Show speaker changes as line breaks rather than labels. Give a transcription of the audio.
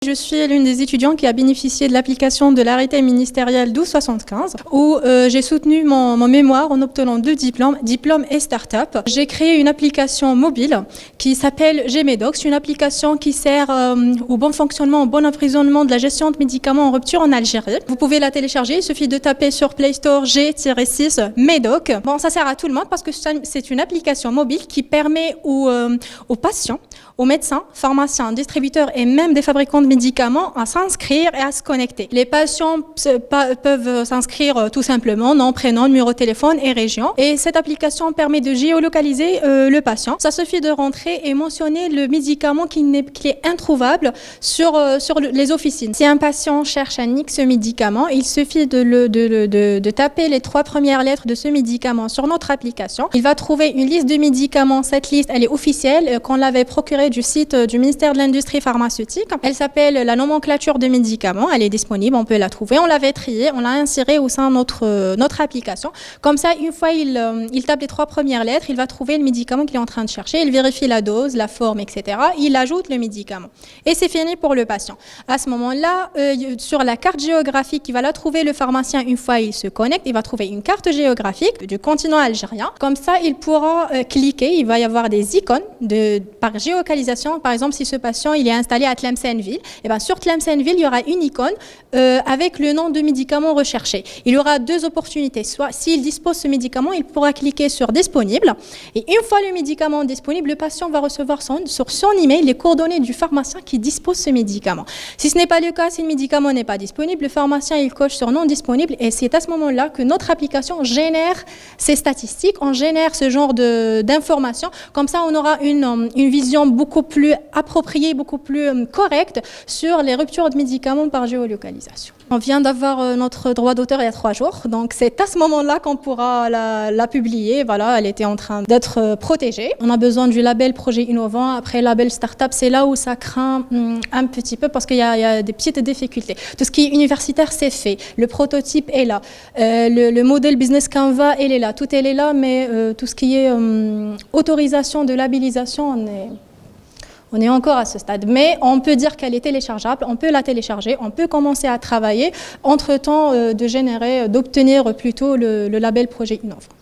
Je suis l'une des étudiants qui a bénéficié de l'application de l'arrêté ministériel 1275 où j'ai soutenu mon mémoire en obtenant 2 diplômes, diplôme et start-up. J'ai créé une application mobile qui s'appelle GMedoc. C'est une application qui sert au bon fonctionnement, au bon emprisonnement de la gestion de médicaments en rupture en Algérie. Vous pouvez la télécharger, il suffit de taper sur Play Store G-6 Medoc. Bon, ça sert à tout le monde parce que c'est une application mobile qui permet aux patients, aux médecins, pharmaciens, distributeurs et même des fabricants de médicaments à s'inscrire et à se connecter. Les patients peuvent s'inscrire tout simplement, nom, prénom, numéro de téléphone et région. Et cette application permet de géolocaliser le patient. Ça suffit de rentrer et mentionner le médicament qui est introuvable sur les officines. Si un patient cherche un X médicament, il suffit de taper les 3 premières lettres de ce médicament sur notre application. Il va trouver une liste de médicaments. Cette liste, elle est officielle, qu'on l'avait procurée du site du ministère de l'Industrie pharmaceutique. Elle s'appelle la nomenclature de médicaments. Elle est disponible, on peut la trouver. On l'avait triée, on l'a insérée au sein de notre application. Comme ça, une fois il tape les 3 premières lettres, il va trouver le médicament qu'il est en train de chercher. Il vérifie la dose, la forme, etc. Il ajoute le médicament. Et c'est fini pour le patient. À ce moment-là, sur la carte géographique, il va la trouver le pharmacien une fois il se connecte. Il va trouver une carte géographique du continent algérien. Comme ça, il pourra cliquer. Il va y avoir des icônes par géolocalisation. Par exemple, si ce patient il est installé à Tlemcenville, et bien sur Tlemcenville, il y aura une icône avec le nom de médicament recherché. Il y aura 2 opportunités. Soit s'il dispose de ce médicament, il pourra cliquer sur disponible. Et une fois le médicament disponible, le patient va recevoir sur son email les coordonnées du pharmacien qui dispose de ce médicament. Si ce n'est pas le cas, si le médicament n'est pas disponible, le pharmacien il coche sur non disponible et c'est à ce moment-là que notre application génère ces statistiques, on génère ce genre d'informations. Comme ça, on aura une vision beaucoup plus appropriée, beaucoup plus correcte sur les ruptures de médicaments par géolocalisation. On vient d'avoir notre droit d'auteur il y a 3 jours, donc c'est à ce moment-là qu'on pourra la publier. Voilà, elle était en train d'être protégée. On a besoin du label projet innovant. Après, label start-up, c'est là où ça craint un petit peu parce qu'il y a des petites difficultés. Tout ce qui est universitaire, c'est fait. Le prototype est là. Le modèle Business Canva, elle est là. Tout elle est là, mais tout ce qui est autorisation de labellisation, on est encore à ce stade, mais on peut dire qu'elle est téléchargeable, on peut la télécharger, on peut commencer à travailler, entre-temps d'obtenir plutôt le label projet innovant.